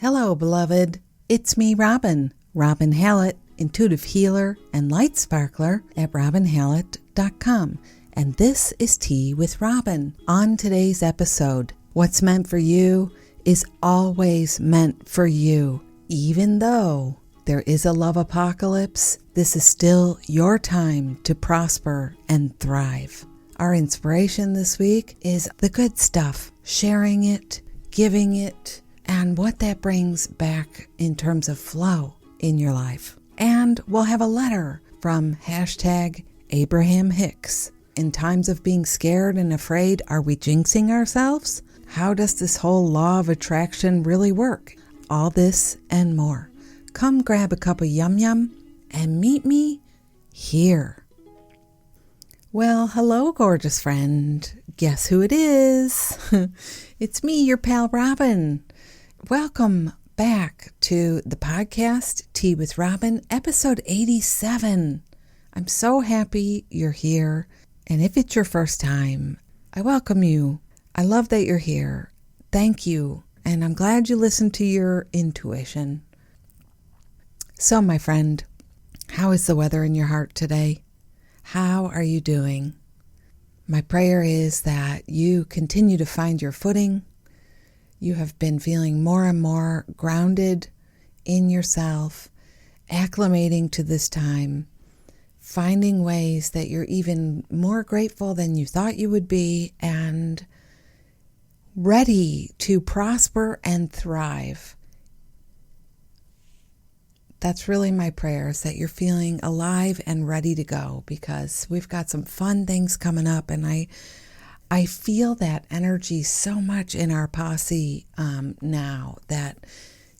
Hello, beloved. It's me, Robin Hallett, intuitive healer and light sparkler at robinhallett.com. And this is Tea with Robin. On today's episode, what's meant for you is always meant for you. Even though there is a love apocalypse, this is still your time to prosper and thrive. Our inspiration this week is the good stuff, sharing it, giving it, and what that brings back in terms of flow in your life. And we'll have a letter from #Abraham Hicks. In times of being scared and afraid, are we jinxing ourselves? How does this whole law of attraction really work? All this and more. Come grab a cup of yum yum and meet me here. Well, hello, gorgeous friend. Guess who it is? It's me, your pal Robin. Welcome back to the podcast, Tea with Robin, episode 87. I'm so happy you're here. And if it's your first time, I welcome you. I love that you're here. Thank you. And I'm glad you listened to your intuition. So, my friend, how is the weather in your heart today? How are you doing? My prayer is that you continue to find your footing. You have been feeling more and more grounded in yourself, acclimating to this time, finding ways that you're even more grateful than you thought you would be, and ready to prosper and thrive. That's really my prayer, is that you're feeling alive and ready to go, because we've got some fun things coming up, and I feel that energy so much in our posse now that,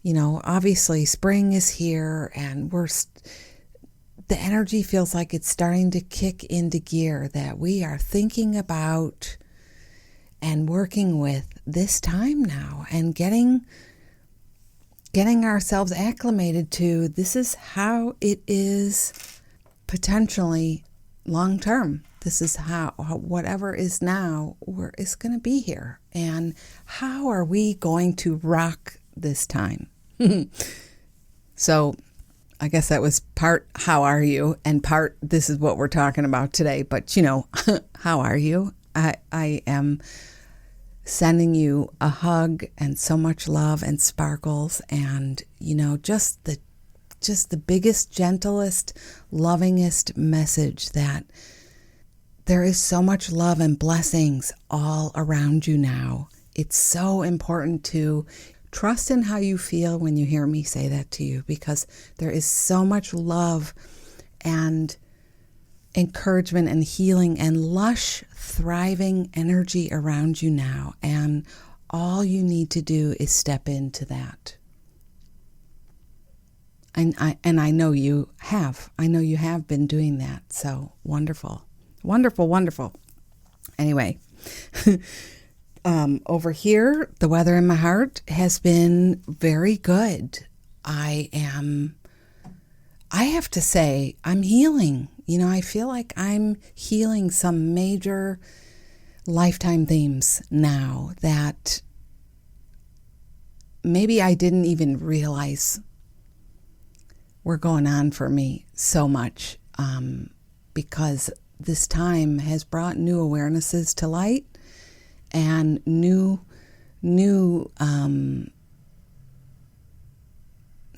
obviously spring is here, and the energy feels like it's starting to kick into gear, that we are thinking about and working with this time now and getting ourselves acclimated to this is how it is potentially long term. This is how whatever is now is going to be here. And how are we going to rock this time? So I guess that was part how are you and part this is what we're talking about today. But how are you? I am sending you a hug and so much love and sparkles, and just the biggest, gentlest, lovingest message that there is so much love and blessings all around you now. It's so important to trust in how you feel when you hear me say that to you, because there is so much love and encouragement and healing and lush, thriving energy around you now. And all you need to do is step into that. And I know you have. I know you have been doing that. So wonderful. Wonderful, wonderful. Anyway, over here, the weather in my heart has been very good. I have to say, I'm healing. I feel like I'm healing some major lifetime themes now that maybe I didn't even realize were going on for me so much, because this time has brought new awarenesses to light and new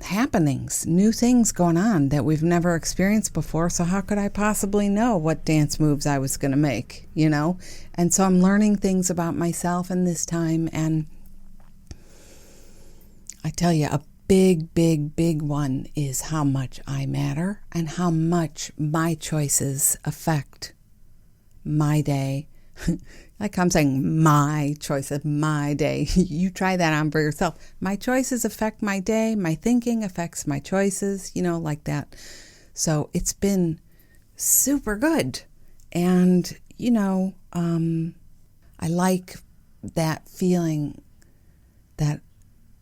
happenings, new things going on that we've never experienced before. So how could I possibly know what dance moves I was going to make, And so I'm learning things about myself in this time. And I tell you, a big, big, big one is how much I matter and how much my choices affect my day. Like I'm saying, my choices, my day. You try that on for yourself. My choices affect my day. My thinking affects my choices, like that. So it's been super good. And, I like that feeling that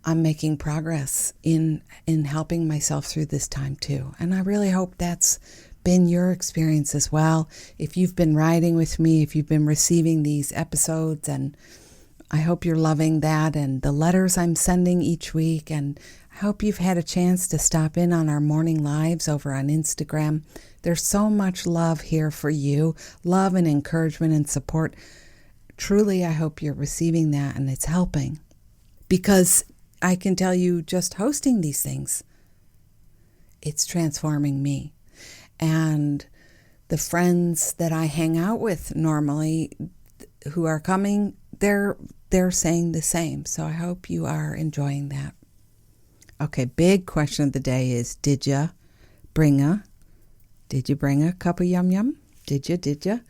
I'm making progress in helping myself through this time too. And I really hope that's been your experience as well. If you've been riding with me, if you've been receiving these episodes and I hope you're loving that and the letters I'm sending each week. And I hope you've had a chance to stop in on our morning lives over on Instagram. There's so much love here for you, love and encouragement and support. Truly, I hope you're receiving that and it's helping. Because I can tell you, just hosting these things, it's transforming me. And the friends that I hang out with normally who are coming, they're saying the same. So I hope you are enjoying that. Okay, big question of the day is, did you bring a cup of yum yum? Did you?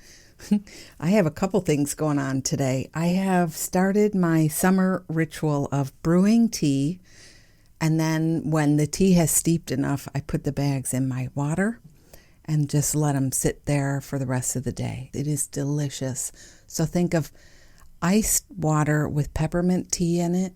I have a couple things going on today. I have started my summer ritual of brewing tea, and then when the tea has steeped enough, I put the bags in my water and just let them sit there for the rest of the day. It is delicious. So think of iced water with peppermint tea in it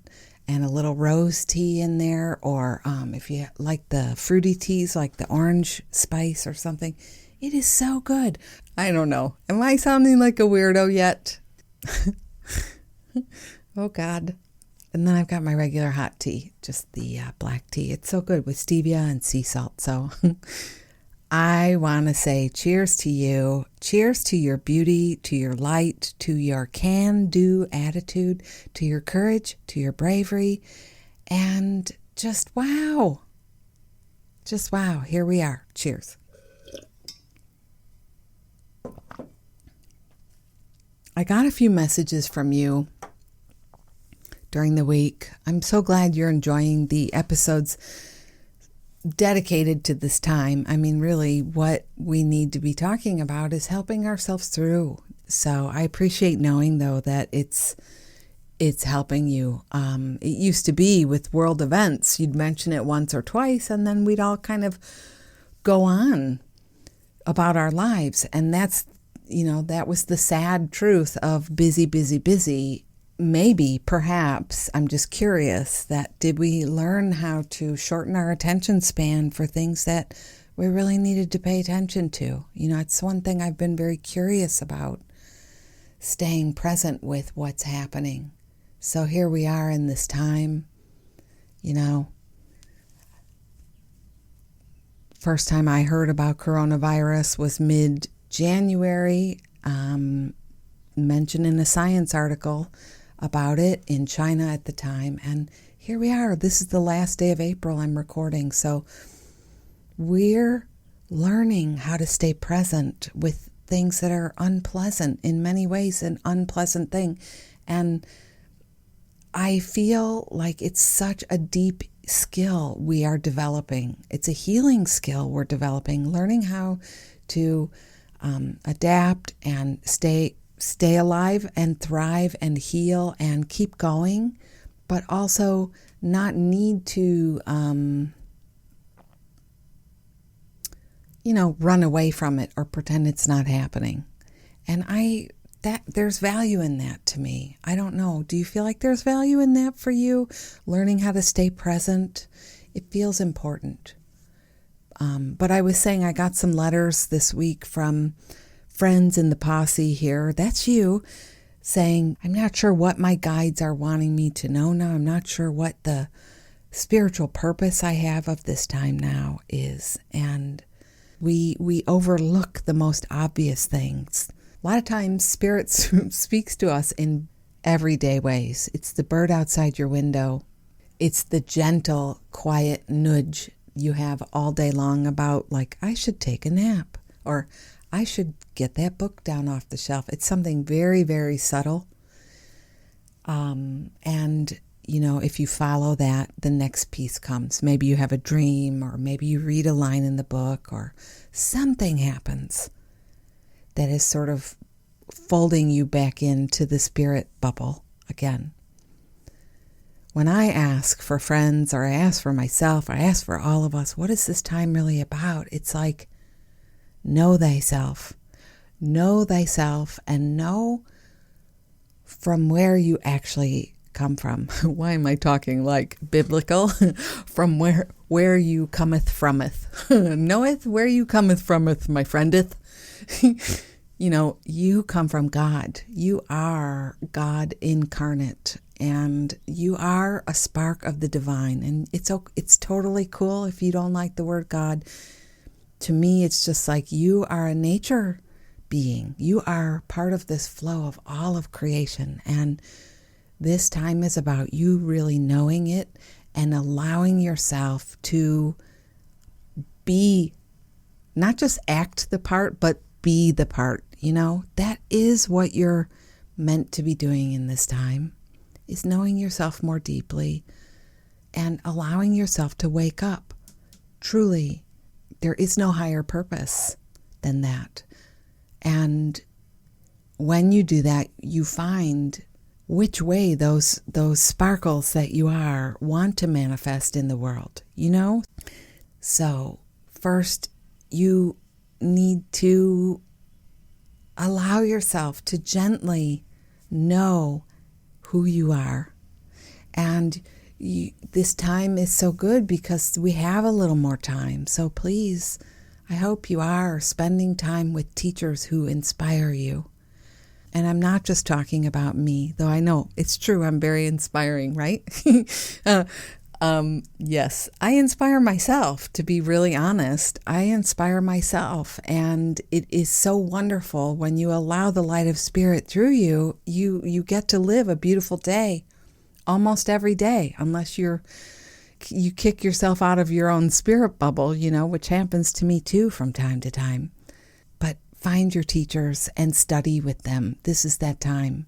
and a little rose tea in there, or if you like the fruity teas like the orange spice or something. It is so good. I don't know. Am I sounding like a weirdo yet? Oh, God. And then I've got my regular hot tea, just the black tea. It's so good with stevia and sea salt. So I want to say cheers to you. Cheers to your beauty, to your light, to your can-do attitude, to your courage, to your bravery, and just wow. Just wow. Here we are. Cheers. I got a few messages from you during the week. I'm so glad you're enjoying the episodes dedicated to this time. I mean, really, what we need to be talking about is helping ourselves through. So I appreciate knowing, though, that it's helping you. It used to be with world events, you'd mention it once or twice, and then we'd all kind of go on about our lives. And that was the sad truth of busy. Maybe, perhaps, I'm just curious that did we learn how to shorten our attention span for things that we really needed to pay attention to? It's one thing I've been very curious about, staying present with what's happening. So here we are in this time, First time I heard about coronavirus was mid-January, mentioned in a science article about it in China at the time. And here we are. This is the last day of April I'm recording. So we're learning how to stay present with things that are unpleasant, in many ways an unpleasant thing. And I feel like it's such a deep skill we are developing. It's a healing skill we're developing, learning how to adapt and stay alive and thrive and heal and keep going, but also not need to, run away from it or pretend it's not happening. And there's value in that to me. I don't know. Do you feel like there's value in that for you? Learning how to stay present. It feels important. But I was saying I got some letters this week from friends in the posse here. That's you, saying, I'm not sure what my guides are wanting me to know now. I'm not sure what the spiritual purpose I have of this time now is. And we overlook the most obvious things. A lot of times Spirit speaks to us in everyday ways. It's the bird outside your window. It's the gentle, quiet nudge you have all day long about, like, I should take a nap, or I should get that book down off the shelf. It's something very, very subtle. And, if you follow that, the next piece comes. Maybe you have a dream, or maybe you read a line in the book, or something happens that is sort of folding you back into the spirit bubble again. When I ask for friends, or I ask for myself, or I ask for all of us, what is this time really about? It's like, know thyself, and know from where you actually come from. Why am I talking like biblical? From where you cometh frometh. Knoweth where you cometh frometh, my friendeth. You come from God. You are God incarnate, and you are a spark of the divine. And it's totally cool if you don't like the word God. To me, it's just like you are a nature being. You are part of this flow of all of creation. And this time is about you really knowing it and allowing yourself to be, not just act the part, but be the part. That is what you're meant to be doing in this time, is knowing yourself more deeply and allowing yourself to wake up. Truly, there is no higher purpose than that. And when you do that, you find which way those sparkles that you are want to manifest in the world, So first, you need to allow yourself to gently know who you are. And this time is so good because we have a little more time. So please, I hope you are spending time with teachers who inspire you. And I'm not just talking about me, though I know it's true. I'm very inspiring, right? Yes, I inspire myself, to be really honest. I inspire myself. And it is so wonderful when you allow the light of spirit through you, you get to live a beautiful day almost every day, unless you kick yourself out of your own spirit bubble, which happens to me too from time to time. But find your teachers and study with them. This is that time.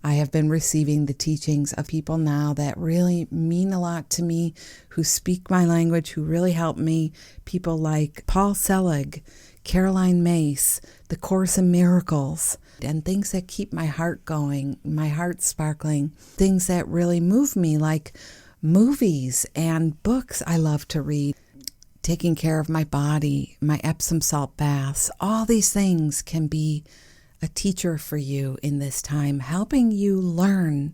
I have been receiving the teachings of people now that really mean a lot to me, who speak my language, who really help me. People like Paul Selig, Caroline Mace, The Course in Miracles, and things that keep my heart going, my heart sparkling, things that really move me, like movies and books I love to read. Taking care of my body, my Epsom salt baths, all these things can be a teacher for you in this time, helping you learn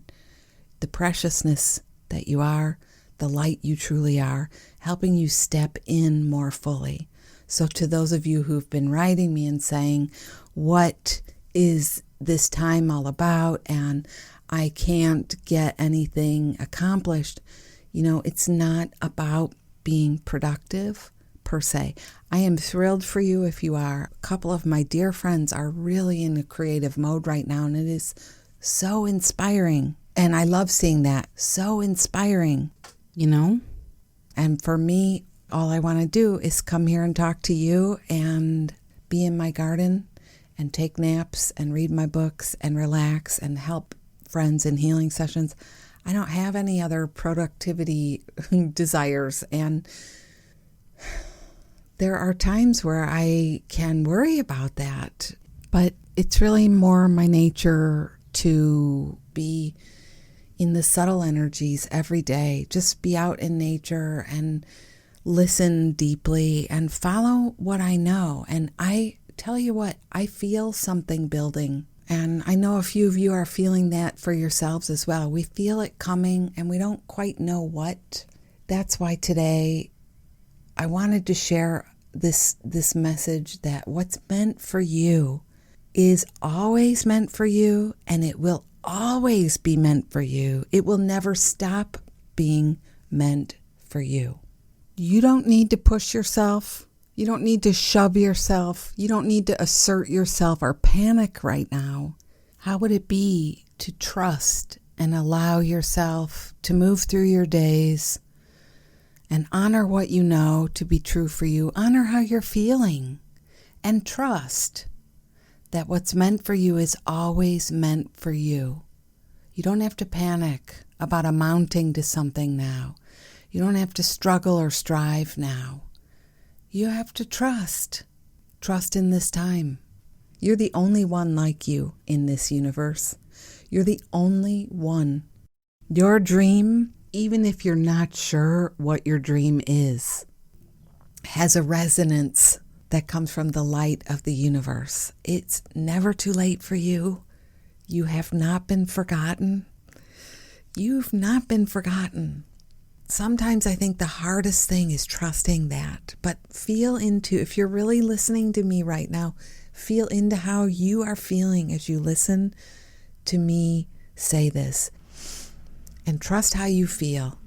the preciousness that you are, the light you truly are, helping you step in more fully. So to those of you who've been writing me and saying, what is this time all about? And I can't get anything accomplished. It's not about being productive per se. I am thrilled for you if you are. A couple of my dear friends are really in a creative mode right now, and it is so inspiring. And I love seeing that. So inspiring, And for me, all I want to do is come here and talk to you and be in my garden and take naps and read my books and relax and help friends in healing sessions. I don't have any other productivity desires, and there are times where I can worry about that, but it's really more my nature to be in the subtle energies every day. Just be out in nature and listen deeply and follow what I know. And I tell you what, I feel something building. And I know a few of you are feeling that for yourselves as well. We feel it coming and we don't quite know what. That's why today I wanted to share this message that what's meant for you is always meant for you, and it will always be meant for you. It will never stop being meant for you. You don't need to push yourself. You don't need to shove yourself. You don't need to assert yourself or panic right now. How would it be to trust and allow yourself to move through your days and honor what you know to be true for you? Honor how you're feeling and trust that what's meant for you is always meant for you. You don't have to panic about amounting to something now. You don't have to struggle or strive now. You have to trust. Trust in this time. You're the only one like you in this universe. You're the only one. Your dream, even if you're not sure what your dream is, has a resonance that comes from the light of the universe. It's never too late for you. You have not been forgotten. You've not been forgotten. Sometimes I think the hardest thing is trusting that. But feel into, if you're really listening to me right now, Feel into how you are feeling as you listen to me say this. And trust how you feel.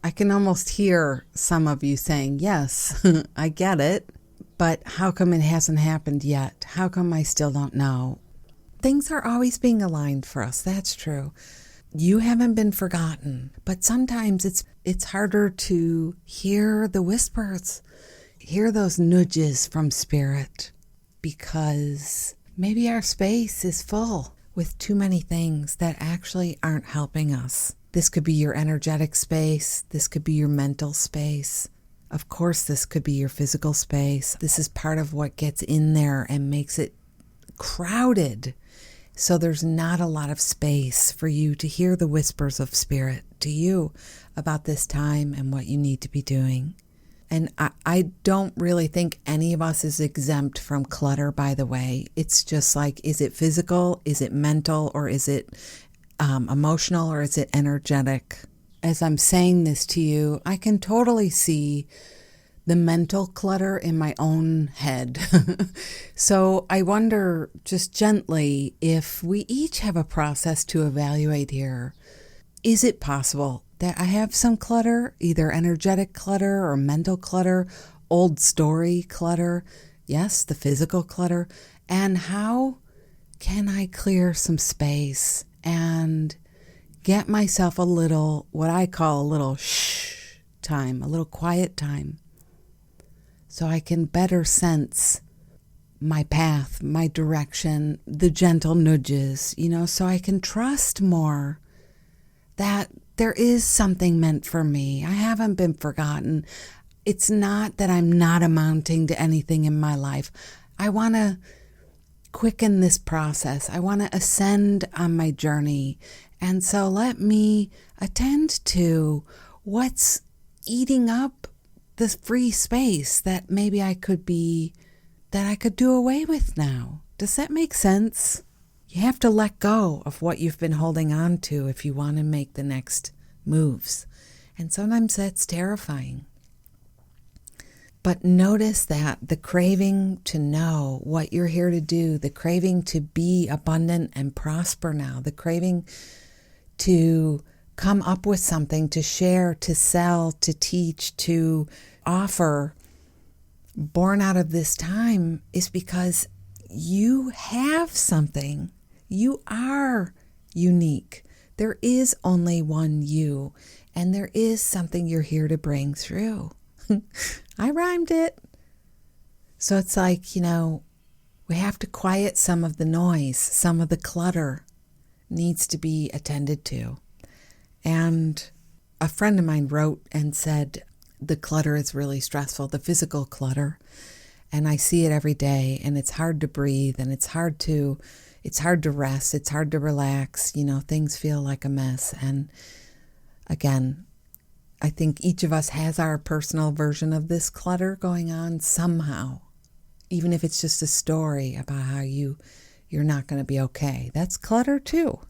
I can almost hear some of you saying, yes, I get it, but how come it hasn't happened yet? How come I still don't know? Things are always being aligned for us. That's true. You haven't been forgotten, but sometimes it's harder to hear the whispers, hear those nudges from spirit, because maybe our space is full with too many things that actually aren't helping us. This could be your energetic space. This could be your mental space. Of course, this could be your physical space. This is part of what gets in there and makes it crowded. So there's not a lot of space for you to hear the whispers of spirit to you about this time and what you need to be doing. And I don't really think any of us is exempt from clutter, by the way. It's just like, is it physical? Is it mental? Or is it emotional? Or is it energetic? As I'm saying this to you, I can totally see the mental clutter in my own head. So I wonder just gently if we each have a process to evaluate here. Is it possible that I have some clutter, either energetic clutter or mental clutter, old story clutter, yes, the physical clutter, and how can I clear some space and get myself a little, what I call a little shh time, a little quiet time, so I can better sense my path, my direction, the gentle nudges, so I can trust more that there is something meant for me. I haven't been forgotten. It's not that I'm not amounting to anything in my life. I want to quicken this process. I want to ascend on my journey. And so let me attend to what's eating up this free space that maybe I could do away with now. Does that make sense? You have to let go of what you've been holding on to if you want to make the next moves. And sometimes that's terrifying. But notice that the craving to know what you're here to do, the craving to be abundant and prosper now, the craving to come up with something to share, to sell, to teach, to offer, born out of this time, is because you have something. You are unique. There is only one you, and there is something you're here to bring through. I rhymed it. So it's like, we have to quiet some of the noise, some of the clutter needs to be attended to. And a friend of mine wrote and said, the clutter is really stressful, the physical clutter. And I see it every day, and it's hard to breathe, and it's hard to rest, it's hard to relax, things feel like a mess. And again, I think each of us has our personal version of this clutter going on somehow, even if it's just a story about how you're not going to be okay. That's clutter too,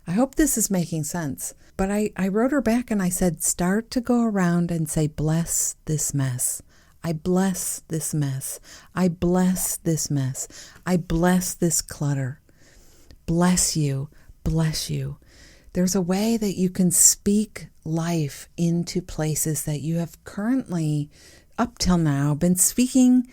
I hope this is making sense. But I wrote her back and I said, start to go around and say, bless this mess. I bless this mess. I bless this mess. I bless this clutter. Bless you. Bless you. There's a way that you can speak life into places that you have currently, up till now, been speaking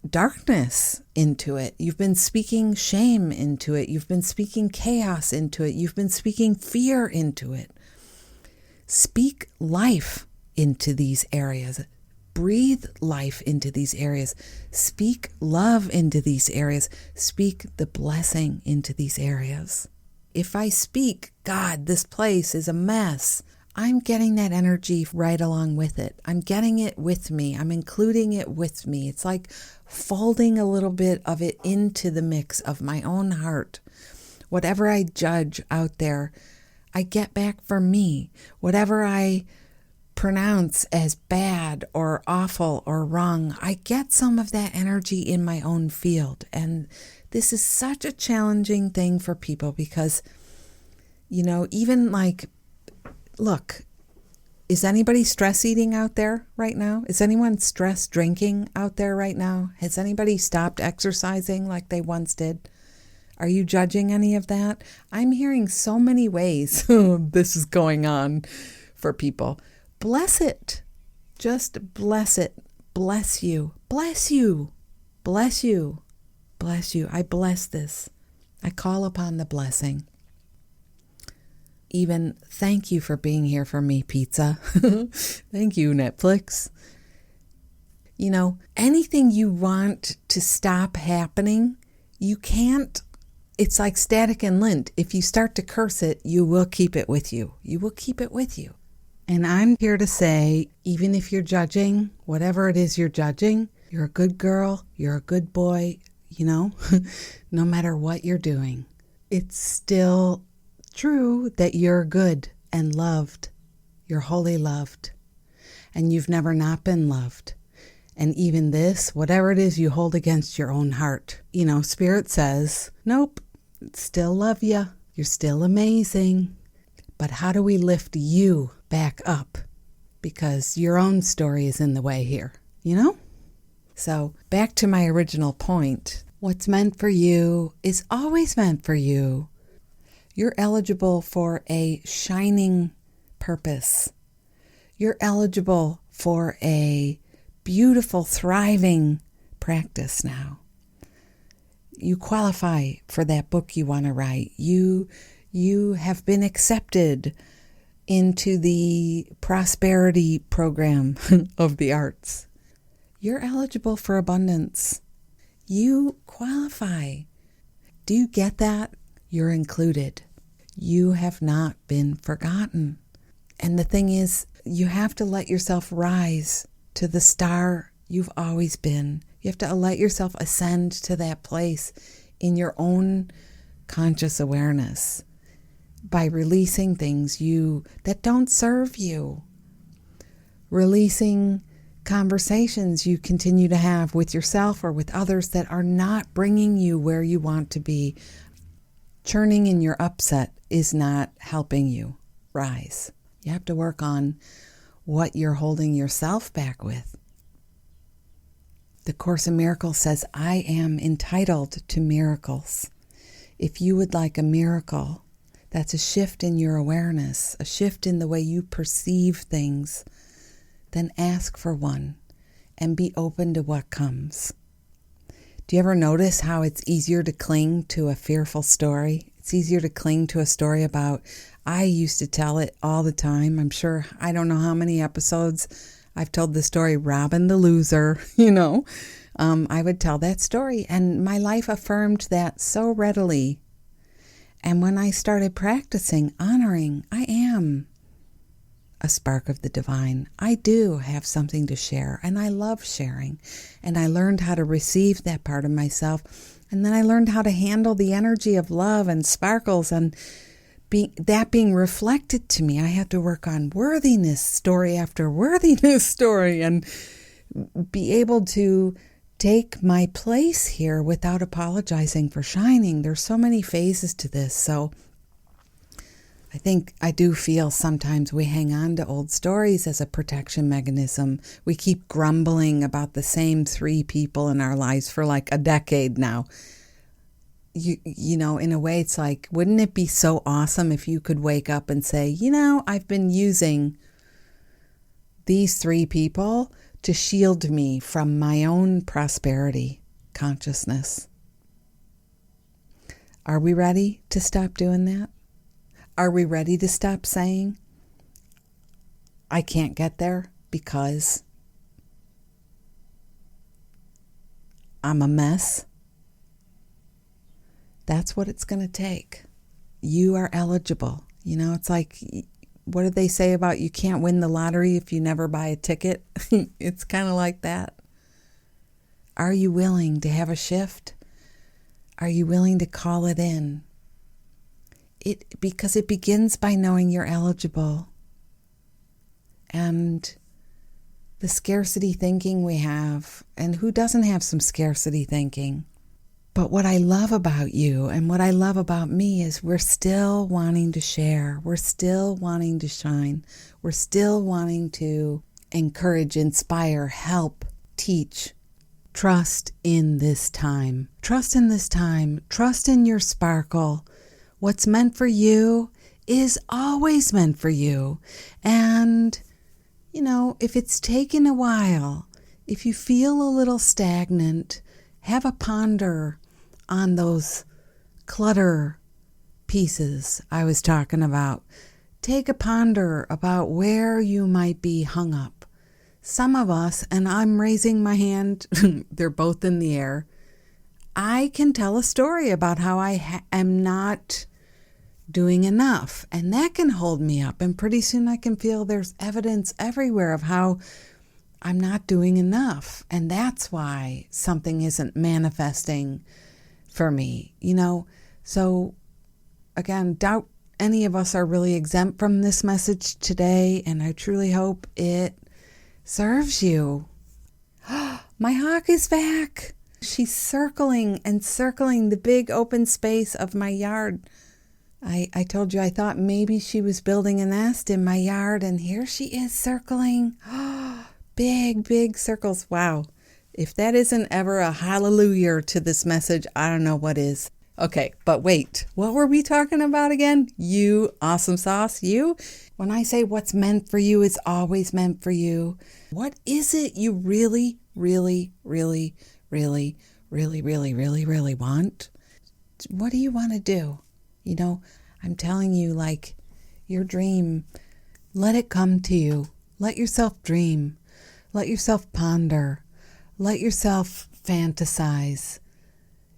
darkness into it. You've been speaking shame into it. You've been speaking chaos into it. You've been speaking fear into it. Speak life into these areas. Breathe life into these areas. Speak love into these areas. Speak the blessing into these areas. If I speak, God, this place is a mess, I'm getting that energy right along with it. I'm getting it with me. I'm including it with me. It's like folding a little bit of it into the mix of my own heart. Whatever I judge out there, I get back for me. Whatever I pronounce as bad or awful or wrong, I get some of that energy in my own field. And this is such a challenging thing for people because, even like, look, Is anybody stress eating out there right now? Is anyone stress drinking out there right now? Has anybody stopped exercising like they once did? Are you judging any of that? I'm hearing so many ways this is going on for people. Bless it. Just bless it. Bless you. Bless you. Bless you. Bless you. I bless this. I call upon the blessing. Even thank you for being here for me, pizza. Thank you, Netflix. You know, anything you want to stop happening, you can't. It's like static and lint. If you start to curse it, you will keep it with you. You will keep it with you. And I'm here to say, even if you're judging, whatever it is you're judging, you're a good girl, you're a good boy, you know, no matter what you're doing. It's still true that you're good and loved. You're wholly loved. And you've never not been loved. And even this, whatever it is you hold against your own heart, you know, Spirit says, nope, still love you. You're still amazing. But how do we lift you back up? Because your own story is in the way here, you know? So back to my original point. What's meant for you is always meant for you. You're eligible for a shining purpose. You're eligible for a beautiful, thriving practice now. You qualify for that book you want to write. You have been accepted into the prosperity program of the arts. You're eligible for abundance. You qualify. Do you get that? You're included. You have not been forgotten. And the thing is, you have to let yourself rise to the star you've always been. You have to let yourself ascend to that place in your own conscious awareness by releasing things that don't serve you. Releasing conversations you continue to have with yourself or with others that are not bringing you where you want to be. Churning in your upset is not helping you rise. You have to work on what you're holding yourself back with. The Course in Miracles says, I am entitled to miracles. If you would like a miracle, that's a shift in your awareness, a shift in the way you perceive things, then ask for one and be open to what comes. Do you ever notice how it's easier to cling to a fearful story? It's easier to cling to a story about, I used to tell it all the time. I'm sure, I don't know how many episodes I've told the story, Robin the loser, you know. I would tell that story and my life affirmed that so readily. And when I started practicing, honoring, I am a spark of the divine. I do have something to share and I love sharing. And I learned how to receive that part of myself. And then I learned how to handle the energy of love and sparkles and that being reflected to me. I had to work on worthiness story after worthiness story and be able to take my place here without apologizing for shining. There's so many phases to this. So I do feel sometimes we hang on to old stories as a protection mechanism. We keep grumbling about the same 3 people in our lives for like a decade now. You know, in a way, it's like, wouldn't it be so awesome if you could wake up and say, you know, I've been using these 3 people to shield me from my own prosperity consciousness. Are we ready to stop doing that? Are we ready to stop saying, I can't get there because I'm a mess? That's what it's going to take. You are eligible. You know, it's like, what did they say about you can't win the lottery if you never buy a ticket? It's kind of like that. Are you willing to have a shift? Are you willing to call it in? Because it begins by knowing you're eligible. And the scarcity thinking we have, and who doesn't have some scarcity thinking? But what I love about you and what I love about me is we're still wanting to share. We're still wanting to shine. We're still wanting to encourage, inspire, help, teach. Trust in this time. Trust in this time. Trust in your sparkle. What's meant for you is always meant for you. And, if it's taken a while, if you feel a little stagnant, have a ponder on those clutter pieces I was talking about. Take a ponder about where you might be hung up. Some of us, and I'm raising my hand, they're both in the air, I can tell a story about how I am not doing enough, and that can hold me up, and pretty soon I can feel there's evidence everywhere of how I'm not doing enough, and that's why something isn't manifesting for me, So again, doubt any of us are really exempt from this message today, and I truly hope it serves you. My hawk is back. She's circling and circling the big open space of my yard. I told you I thought maybe she was building a nest in my yard, and here she is circling. Big, big circles. Wow. If that isn't ever a hallelujah to this message, I don't know what is. Okay, but wait, what were we talking about again? You, awesome sauce, you? When I say what's meant for you is always meant for you, what is it you really, really, really, really, really, really, really, really want? What do you want to do? I'm telling you, your dream, let it come to you. Let yourself dream. Let yourself ponder. Let yourself fantasize.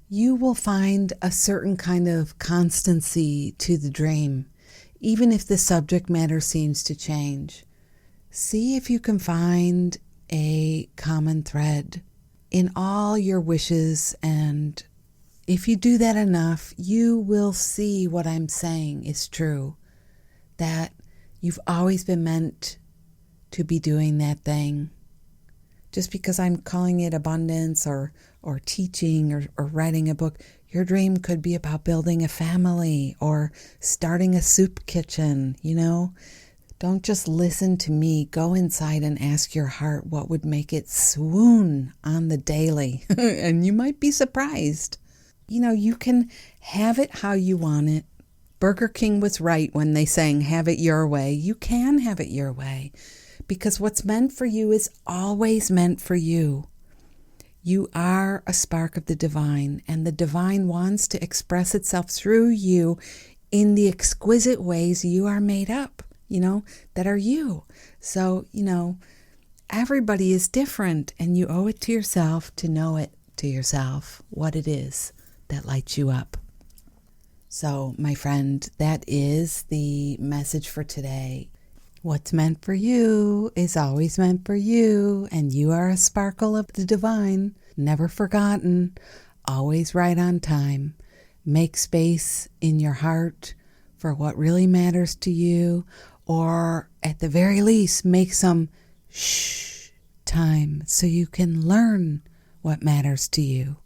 You will find a certain kind of constancy to the dream, even if the subject matter seems to change. See if you can find a common thread in all your wishes, and if you do that enough, you will see what I'm saying is true, that you've always been meant to be doing that thing. Just because I'm calling it abundance or teaching or writing a book, your dream could be about building a family or starting a soup kitchen, Don't just listen to me. Go inside and ask your heart what would make it swoon on the daily, and you might be surprised. You can have it how you want it. Burger King was right when they sang, have it your way. You can have it your way because what's meant for you is always meant for you. You are a spark of the divine, and the divine wants to express itself through you in the exquisite ways you are made up, that are you. So, everybody is different, and you owe it to yourself to know it to yourself, what it is that lights you up. So, my friend, that is the message for today. What's meant for you is always meant for you, and you are a sparkle of the divine, never forgotten, always right on time. Make space in your heart for what really matters to you, or at the very least, make some time so you can learn what matters to you.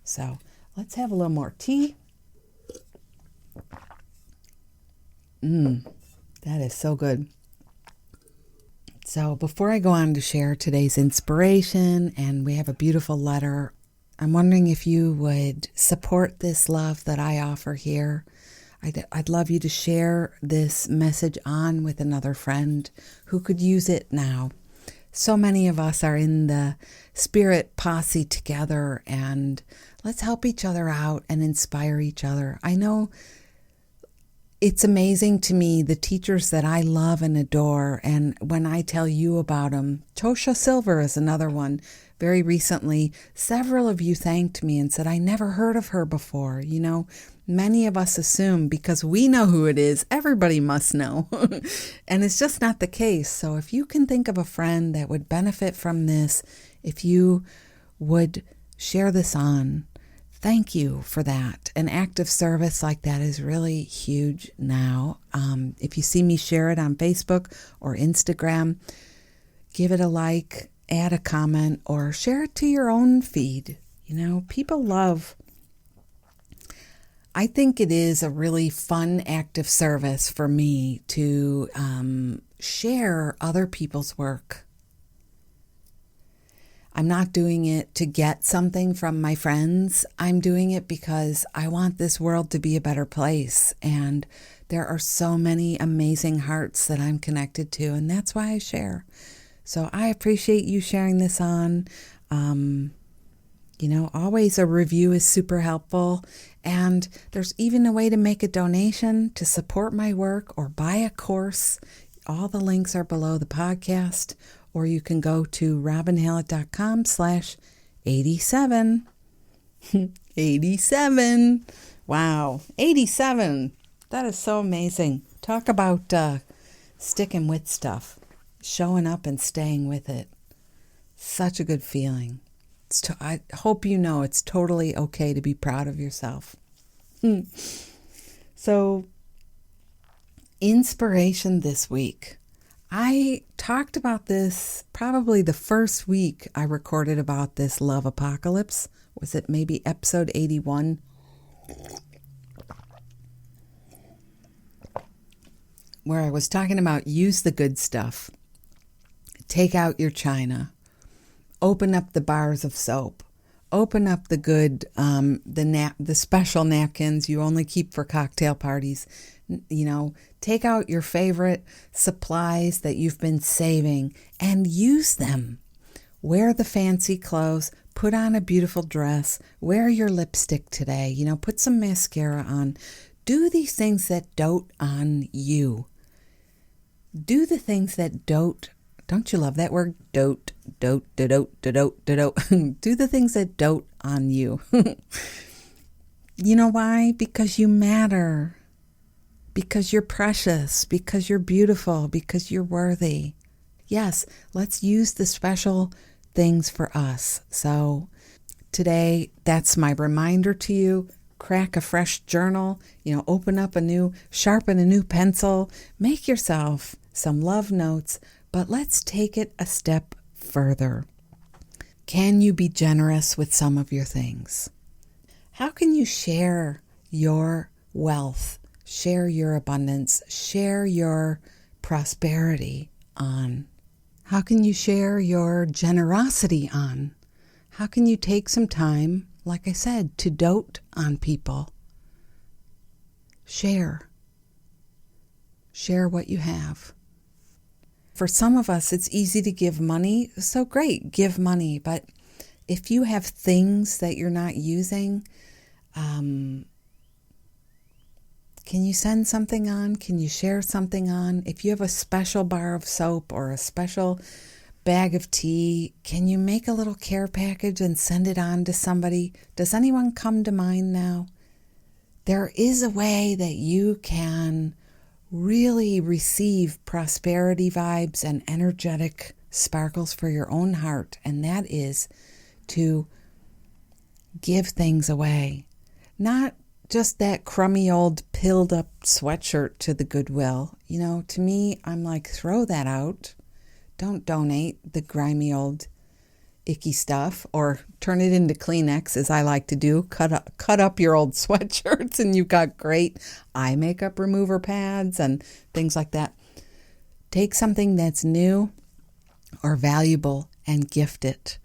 So, let's have a little more tea. That is so good. So before I go on to share today's inspiration, and we have a beautiful letter, I'm wondering if you would support this love that I offer here. I'd love you to share this message on with another friend who could use it now. So many of us are in the spirit posse together, and let's help each other out and inspire each other. I know it's amazing to me, the teachers that I love and adore, and when I tell you about them, Tosha Silver is another one. Very recently, several of you thanked me and said, I never heard of her before. Many of us assume because we know who it is, everybody must know. And it's just not the case. So if you can think of a friend that would benefit from this, if you would share this on, thank you for that. An act of service like that is really huge now. If you see me share it on Facebook or Instagram, give it a like, add a comment, or share it to your own feed. People love, I think it is a really fun act of service for me to share other people's work. I'm not doing it to get something from my friends. I'm doing it because I want this world to be a better place. And there are so many amazing hearts that I'm connected to, and that's why I share. So I appreciate you sharing this on. Always a review is super helpful. And there's even a way to make a donation to support my work or buy a course. All the links are below the podcast. Or you can go to robinhallett.com/87. 87. Wow. 87. That is so amazing. Talk about sticking with stuff. Showing up and staying with it. Such a good feeling. I hope you know it's totally okay to be proud of yourself. So, inspiration this week. I talked about this probably the first week I recorded about this love apocalypse. Was it maybe episode 81? Where I was talking about use the good stuff. Take out your china. Open up the bars of soap. Open up the good, the special napkins you only keep for cocktail parties. Take out your favorite supplies that you've been saving and use them. Wear the fancy clothes, put on a beautiful dress, wear your lipstick today, put some mascara on. Do these things that dote on you. Do the things that don't you love that word? Dote. Do the things that dote on you. You know why? Because you matter. Because you're precious, because you're beautiful, because you're worthy. Yes, let's use the special things for us. So today, that's my reminder to you. Crack a fresh journal, sharpen a new pencil, make yourself some love notes, but let's take it a step further. Can you be generous with some of your things? How can you share your wealth? Share your abundance, share your prosperity on? How can you share your generosity on? How can you take some time, like I said, to dote on people? Share. Share what you have. For some of us, it's easy to give money. So great, give money. But if you have things that you're not using, can you send something on? Can you share something on? If you have a special bar of soap or a special bag of tea, can you make a little care package and send it on to somebody? Does anyone come to mind now? There is a way that you can really receive prosperity vibes and energetic sparkles for your own heart, and that is to give things away. Not just that crummy old pilled up sweatshirt to the Goodwill. To me, I'm like, throw that out. Don't donate the grimy old icky stuff, or turn it into Kleenex, as I like to do. Cut up your old sweatshirts and you've got great eye makeup remover pads and things like that. Take something that's new or valuable and gift it.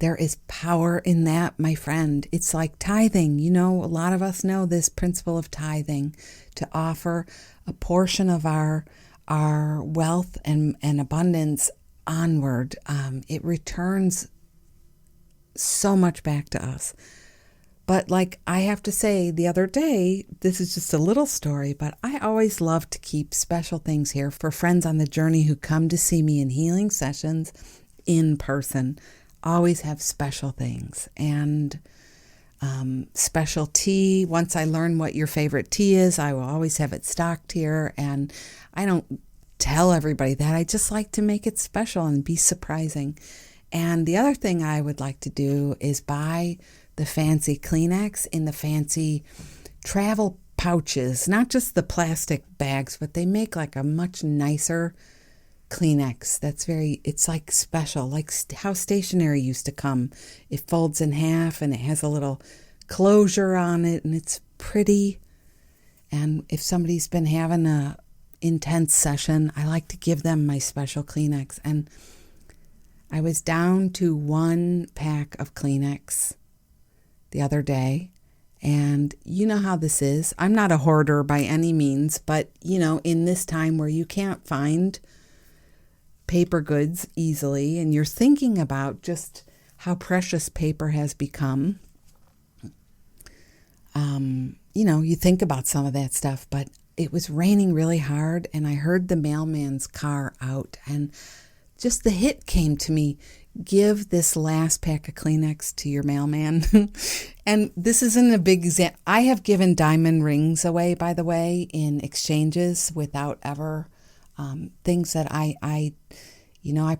There is power in that, my friend. It's like tithing. A lot of us know this principle of tithing, to offer a portion of our wealth and abundance onward. It returns so much back to us. But like I have to say, the other day, this is just a little story, but I always love to keep special things here for friends on the journey who come to see me in healing sessions in person. Always have special things and special tea. Once I learn what your favorite tea is, I will always have it stocked here. And I don't tell everybody that. I just like to make it special and be surprising. And the other thing I would like to do is buy the fancy Kleenex in the fancy travel pouches, not just the plastic bags, but they make like a much nicer Kleenex it's like special, like how stationery used to come. It folds in half and it has a little closure on it and it's pretty. And if somebody's been having a intense session, I like to give them my special Kleenex. And I was down to 1 pack of Kleenex the other day. And you know how this is. I'm not a hoarder by any means, but in this time where you can't find paper goods easily and you're thinking about just how precious paper has become, you think about some of that stuff. But it was raining really hard and I heard the mailman's car out and just the hit came to me. Give this last pack of Kleenex to your mailman. And this isn't a big example. I have given diamond rings away, by the way, in exchanges without ever things that I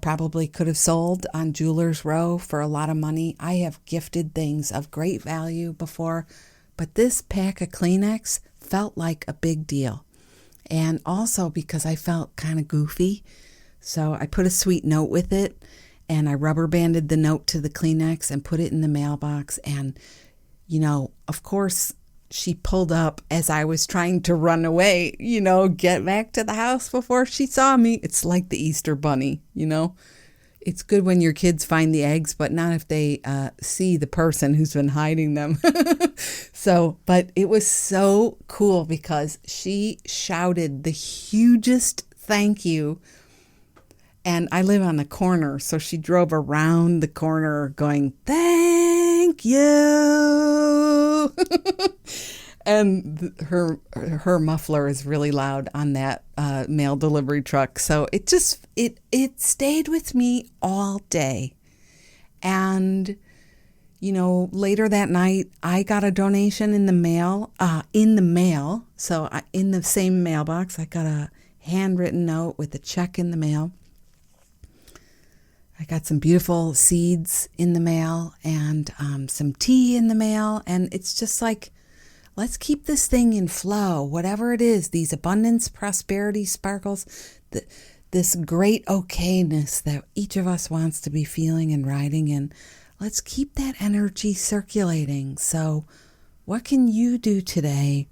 probably could have sold on Jewelers Row for a lot of money. I have gifted things of great value before, but this pack of Kleenex felt like a big deal. And also because I felt kind of goofy, so I put a sweet note with it and I rubber banded the note to the Kleenex and put it in the mailbox. And, of course, she pulled up as I was trying to run away, get back to the house before she saw me. It's like the Easter bunny, It's good when your kids find the eggs, but not if they see the person who's been hiding them. But it was so cool because she shouted the hugest thank you. And I live on a corner, so she drove around the corner going, thank you. And her muffler is really loud on that mail delivery truck. So it stayed with me all day. And, later that night, I got a donation in the mail. So in the same mailbox, I got a handwritten note with a check in the mail. I got some beautiful seeds in the mail and some tea in the mail. And it's just like, let's keep this thing in flow, whatever it is, these abundance, prosperity, sparkles, this great okayness that each of us wants to be feeling and riding in. Let's keep that energy circulating. So what can you do today?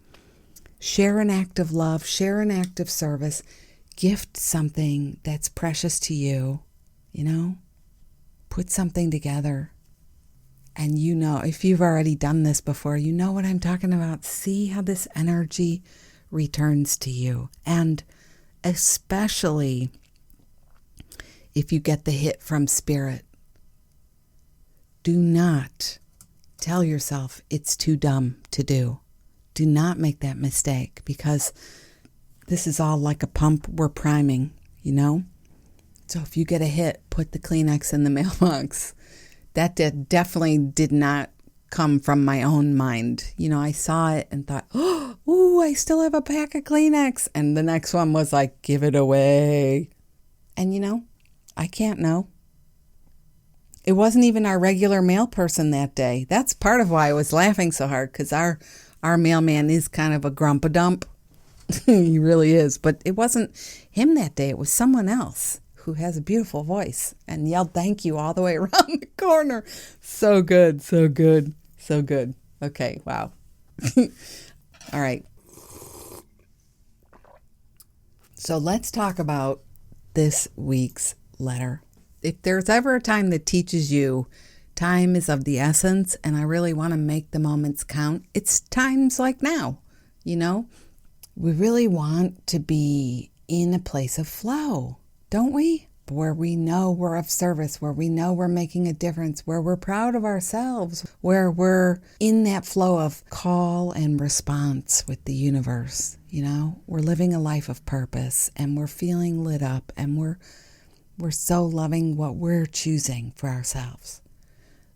Share an act of love, share an act of service, gift something that's precious to you. Put something together. And if you've already done this before, you know what I'm talking about. See how this energy returns to you. And especially if you get the hit from spirit, do not tell yourself it's too dumb to do. Do not make that mistake because this is all like a pump we're priming, So if you get a hit, put the Kleenex in the mailbox. That definitely did not come from my own mind. I saw it and thought, oh, I still have a pack of Kleenex. And the next one was like, give it away. And I can't know. It wasn't even our regular mail person that day. That's part of why I was laughing so hard because our mailman is kind of a grump-a-dump. He really is. But it wasn't him that day. It was someone else who has a beautiful voice and yelled thank you all the way around the corner. So good, so good, so good. Okay, wow. All right. So let's talk about this week's letter. If there's ever a time that teaches you time is of the essence and I really want to make the moments count, it's times like now, We really want to be in a place of flow, don't we? Where we know we're of service, where we know we're making a difference, where we're proud of ourselves, where we're in that flow of call and response with the universe. We're living a life of purpose and we're feeling lit up and we're so loving what we're choosing for ourselves.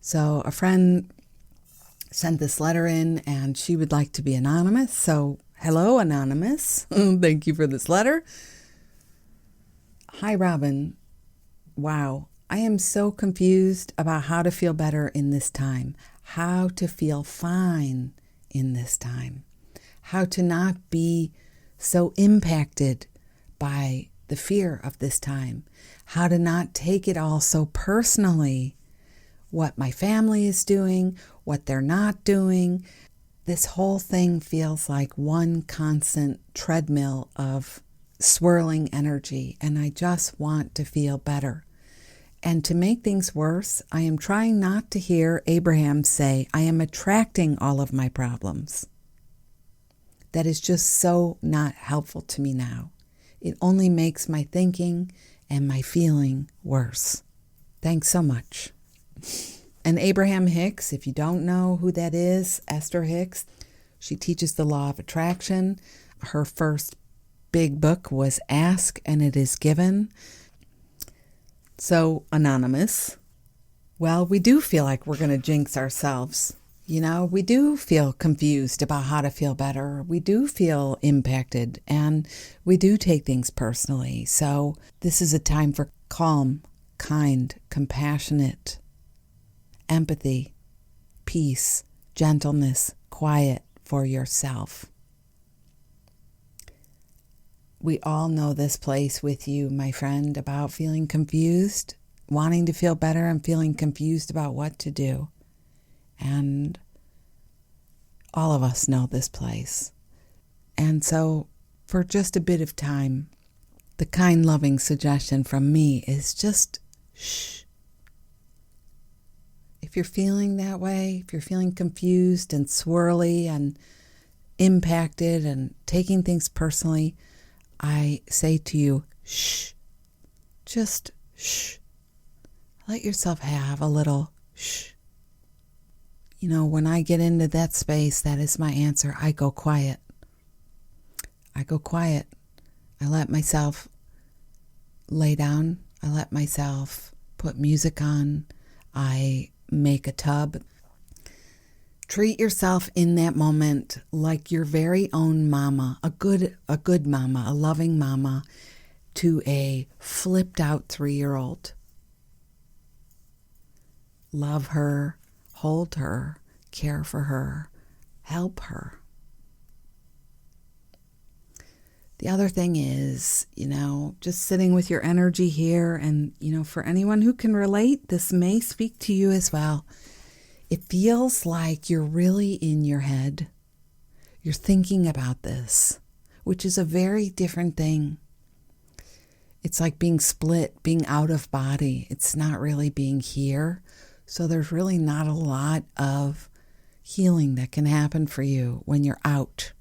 So a friend sent this letter in and she would like to be anonymous. So hello, anonymous. Thank you for this letter. Hi, Robin. Wow, I am so confused about how to feel better in this time, how to feel fine in this time, how to not be so impacted by the fear of this time, how to not take it all so personally, what my family is doing, what they're not doing. This whole thing feels like one constant treadmill of swirling energy, and I just want to feel better. And to make things worse, I am trying not to hear Abraham say, I am attracting all of my problems. That is just so not helpful to me now. It only makes my thinking and my feeling worse. Thanks so much. And Abraham Hicks, if you don't know who that is, Esther Hicks, she teaches the law of attraction. Her first big book was Ask and It Is Given. So, anonymous, well, we do feel like we're going to jinx ourselves. You know, we do feel confused about how to feel better. We do feel impacted, and we do take things personally. So this is a time for calm, kind, compassionate, empathy, peace, gentleness, quiet for yourself. We all know this place with you, my friend, about feeling confused, wanting to feel better and feeling confused about what to do. And all of us know this place. And so for just a bit of time, the kind, loving suggestion from me is just shh. If you're feeling that way, if you're feeling confused and swirly and impacted and taking things personally, I say to you, shh. Just shh. Let yourself have a little shh. You know, when I get into that space, that is my answer. I go quiet. I go quiet. I let myself lay down. I let myself put music on. I make a tub. Treat yourself in that moment like your very own mama, a good mama, a loving mama to a flipped out 3-year-old. Love her. Hold her, care for her, help her. The other thing is, just sitting with your energy here, and, for anyone who can relate, this may speak to you as well. It feels like you're really in your head. You're thinking about this, which is a very different thing. It's like being split, being out of body. It's not really being here. So there's really not a lot of healing that can happen for you when you're out,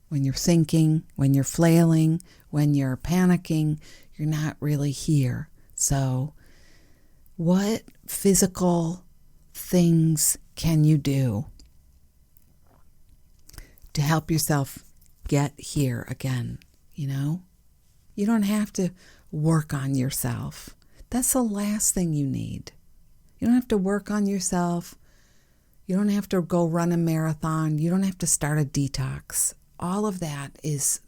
when you're thinking, when you're flailing, when you're panicking. You're not really here. So what physical things can you do to help yourself get here again? You don't have to work on yourself. That's the last thing you need. You don't have to work on yourself. You don't have to go run a marathon. You don't have to start a detox. All of that is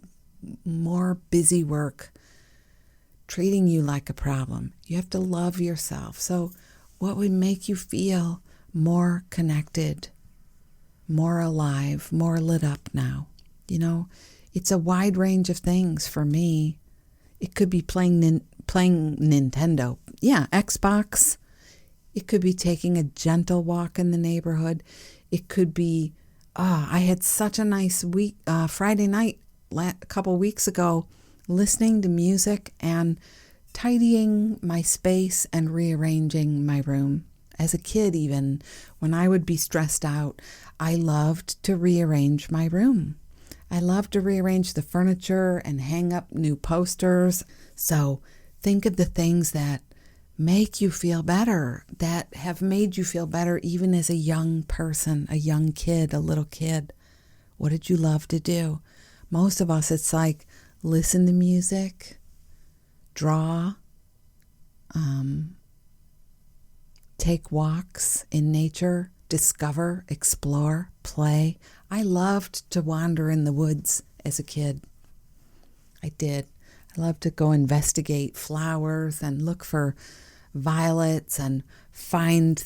more busy work, treating you like a problem. You have to love yourself. So what would make you feel more connected, more alive, more lit up now? It's a wide range of things for me. It could be playing Nintendo. Yeah, Xbox. It could be taking a gentle walk in the neighborhood. It could be, I had such a nice week, Friday night a couple weeks ago, listening to music and tidying my space and rearranging my room. As a kid even, when I would be stressed out, I loved to rearrange my room. I loved to rearrange the furniture and hang up new posters. So think of the things that make you feel better, that have made you feel better even as a young person, a young kid, a little kid. What did you love to do? Most of us, it's like listen to music, draw, take walks in nature, discover, explore, play. I loved to wander in the woods as a kid. I did. I loved to go investigate flowers and look for violets and find,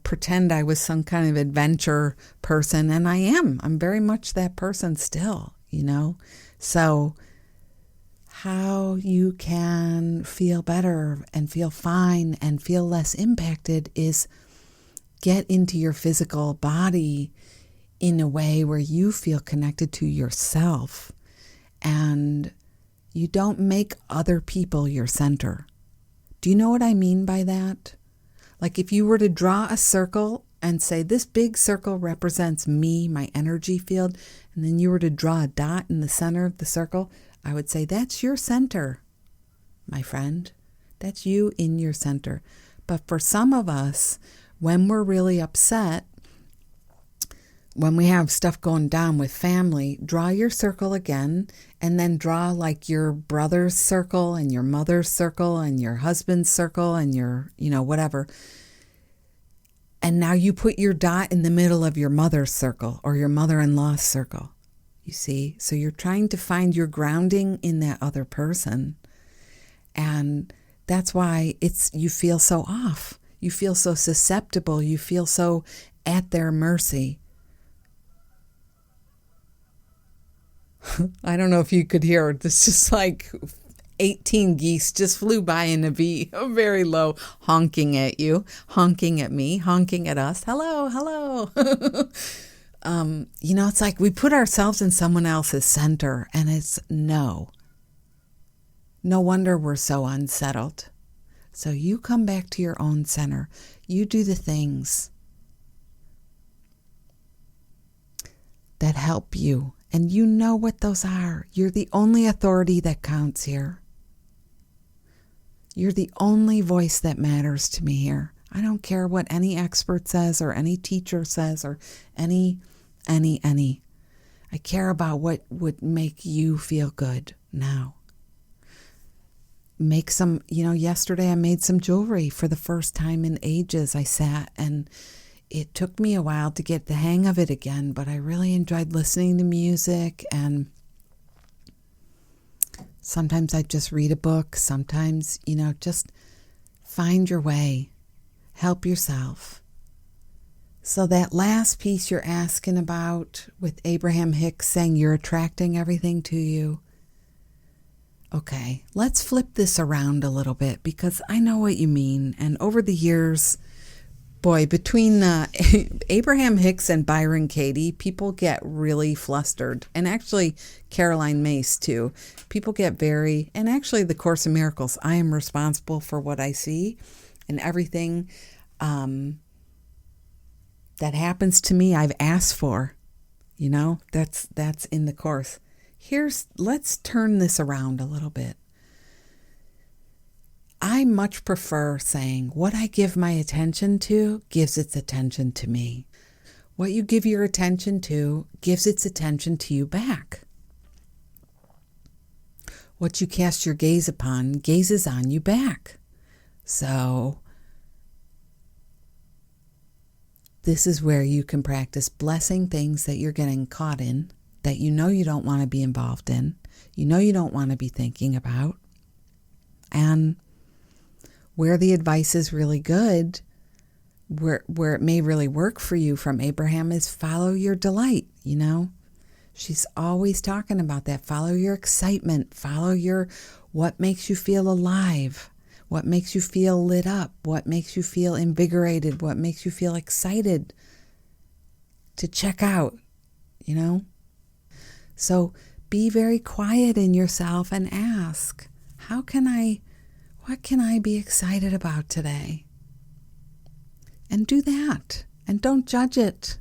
pretend I was some kind of adventure person. And I am. I'm very much that person still, So how you can feel better and feel fine and feel less impacted is get into your physical body in a way where you feel connected to yourself and you don't make other people your center. Do you know what I mean by that? Like if you were to draw a circle and say this big circle represents me, my energy field, and then you were to draw a dot in the center of the circle, I would say that's your center, my friend. That's you in your center. But for some of us, when we're really upset, when we have stuff going down with family, draw your circle again and then draw like your brother's circle and your mother's circle and your husband's circle and your, whatever. And now you put your dot in the middle of your mother's circle or your mother-in-law's circle. You see? So you're trying to find your grounding in that other person. And that's why you feel so off. You feel so susceptible. You feel so at their mercy. I don't know if you could hear it. It's just like 18 geese just flew by in a V, very low, honking at you, honking at me, honking at us. Hello, hello. It's like we put ourselves in someone else's center, and it's no. No wonder we're so unsettled. So you come back to your own center. You do the things that help you. And you know what those are. You're the only authority that counts here. You're the only voice that matters to me here. I don't care what any expert says or any teacher says or any. I care about what would make you feel good now. Make some, yesterday I made some jewelry for the first time in ages. I sat and it took me a while to get the hang of it again, but I really enjoyed listening to music, and sometimes I just read a book. Sometimes, just find your way, help yourself. So that last piece you're asking about with Abraham Hicks saying you're attracting everything to you. Okay, let's flip this around a little bit because I know what you mean. And over the years, boy, between Abraham Hicks and Byron Katie, people get really flustered. And actually, Caroline Myss, too. People get and actually, the Course in Miracles, I am responsible for what I see. And everything that happens to me, I've asked for. That's in the Course. Let's turn this around a little bit. I much prefer saying what I give my attention to gives its attention to me. What you give your attention to gives its attention to you back. What you cast your gaze upon gazes on you back. So this is where you can practice blessing things that you're getting caught in, that you don't want to be involved in, you don't want to be thinking about. And where the advice is really good, where it may really work for you from Abraham is follow your delight, She's always talking about that. Follow your excitement. Follow what makes you feel alive, what makes you feel lit up, what makes you feel invigorated, what makes you feel excited to check out, So be very quiet in yourself and ask, what can I be excited about today? And do that. And don't judge it,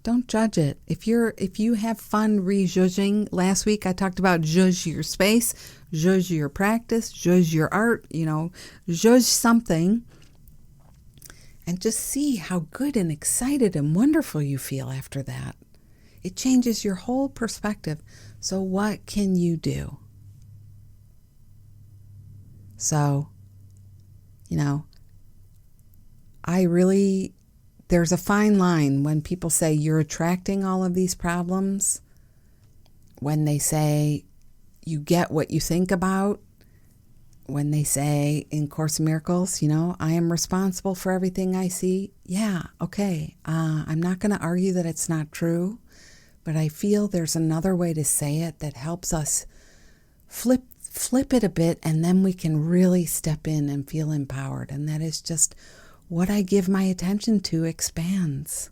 Don't judge it. If you have fun re-judging, last week I talked about judge your space, judge your practice, judge your art, judge something. And just see how good and excited and wonderful you feel after that. It changes your whole perspective. So what can you do? So, there's a fine line when people say you're attracting all of these problems, when they say you get what you think about, when they say in Course in Miracles, I am responsible for everything I see. Yeah, okay. I'm not going to argue that it's not true, but I feel there's another way to say it that helps us flip it a bit, and then we can really step in and feel empowered. And that is just what I give my attention to expands.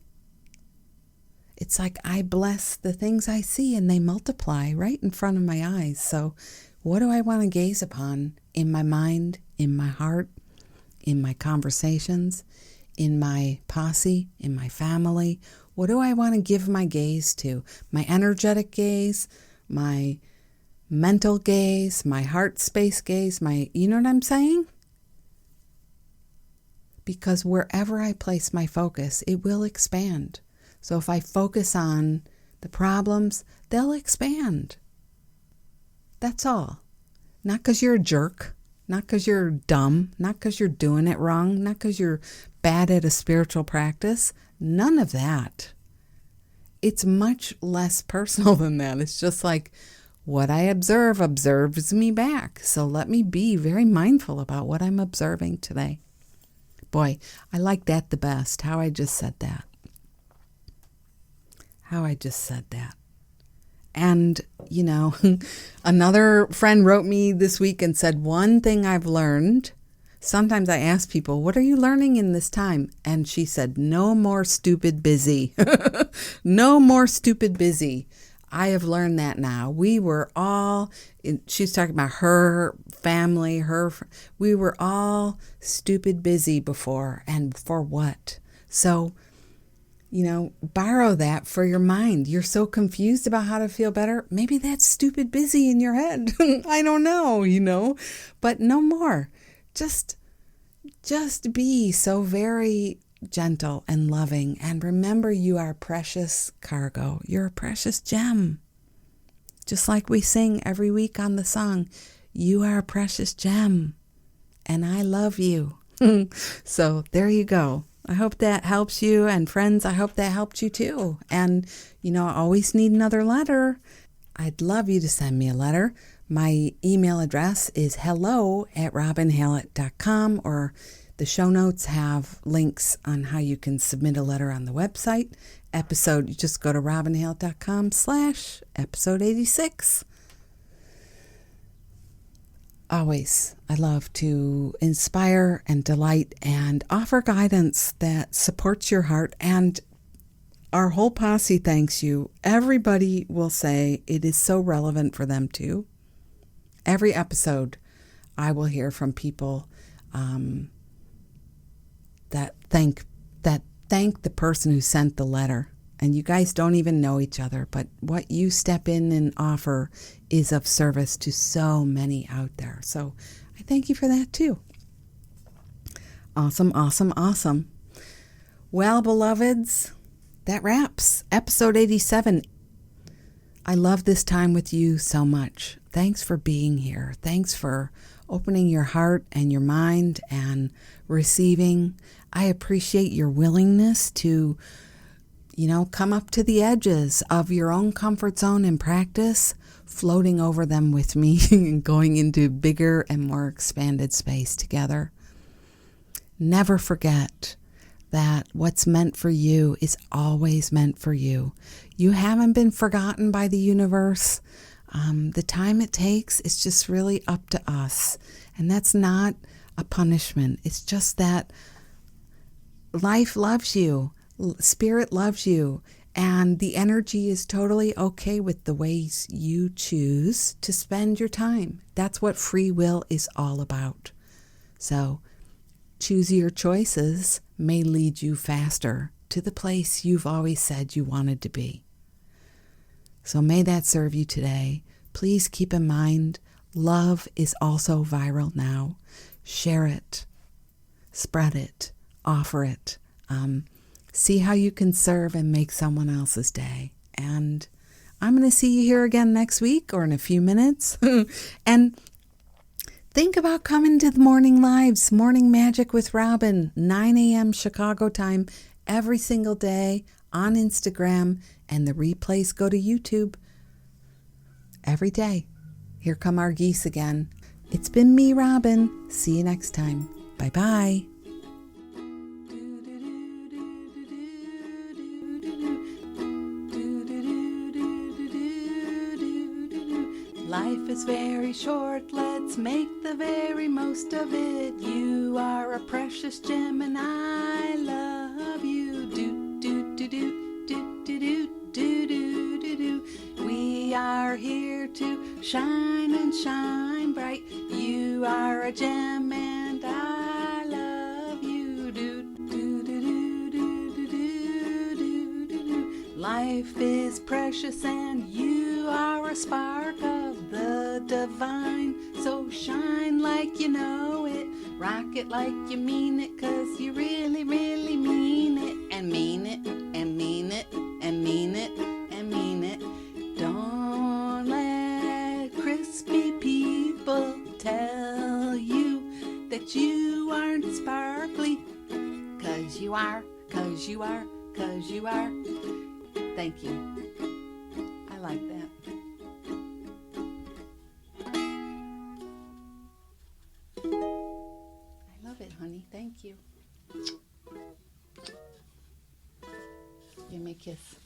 It's like I bless the things I see and they multiply right in front of my eyes. So what do I want to gaze upon in my mind, in my heart, in my conversations, in my posse, in my family? What do I want to give my gaze to? My energetic gaze, my mental gaze, my heart space gaze, you know what I'm saying? Because wherever I place my focus, it will expand. So if I focus on the problems, they'll expand. That's all. Not because you're a jerk, not because you're dumb, not because you're doing it wrong, not because you're bad at a spiritual practice. None of that. It's much less personal than that. It's just like what I observe observes me back. So let me be very mindful about what I'm observing today. Boy, I like that the best, how I just said that. And, another friend wrote me this week and said, one thing I've learned, sometimes I ask people, what are you learning in this time? And she said, no more stupid busy. No more stupid busy. I have learned that now. We were all, she's talking about her family, we were all stupid busy before. And for what? So, borrow that for your mind. You're so confused about how to feel better. Maybe that's stupid busy in your head. I don't know, but no more. Just be so very gentle and loving. And remember, you are precious cargo. You're a precious gem. Just like we sing every week on the song, you are a precious gem. And I love you. So there you go. I hope that helps you. And friends, I hope that helped you too. And, I always need another letter. I'd love you to send me a letter. My email address is hello@robinhallett.com, or the show notes have links on how you can submit a letter on the website. You just go to robinhallett.com/episode 86. Always, I love to inspire and delight and offer guidance that supports your heart. And our whole posse thanks you. Everybody will say it is so relevant for them too. Every episode, I will hear from people that thank the person who sent the letter. And you guys don't even know each other, but what you step in and offer is of service to so many out there. So I thank you for that too. Awesome, awesome, awesome. Well, beloveds, that wraps episode 87. I love this time with you so much. Thanks for being here. Thanks for opening your heart and your mind and receiving. I appreciate your willingness to come up to the edges of your own comfort zone and practice, floating over them with me and going into bigger and more expanded space together. Never forget that what's meant for you is always meant for you. You haven't been forgotten by the universe. The time it takes is just really up to us. And that's not a punishment. It's just that life loves you. Spirit loves you, and the energy is totally okay with the ways you choose to spend your time. That's what free will is all about. So, choosier choices may lead you faster to the place you've always said you wanted to be. So may that serve you today. Please keep in mind, love is also viral now. Share it, spread it, offer it. See how you can serve and make someone else's day. And I'm going to see you here again next week or in a few minutes. And think about coming to the morning lives, Morning Magic with Robin, 9 a.m. Chicago time, every single day on Instagram. And the replays go to YouTube every day. Here come our geese again. It's been me, Robin. See you next time. Bye-bye. very short, let's make the very most of it. You are a precious gem and I love you. Do do do do do do do do do do do. We are here to shine and shine bright. You are a gem and I love you. Do do do do do do do do do do. Life is precious and you are a spark of the divine. So shine like you know it, rock it like you mean it, 'cause you really, really mean it, and mean it, and mean it, and mean it, and mean it. Don't let crispy people tell you that you aren't sparkly, 'cause you are, 'cause you are, 'cause you are. Thank you. I like that. I love it, honey. Thank you. Give me a kiss.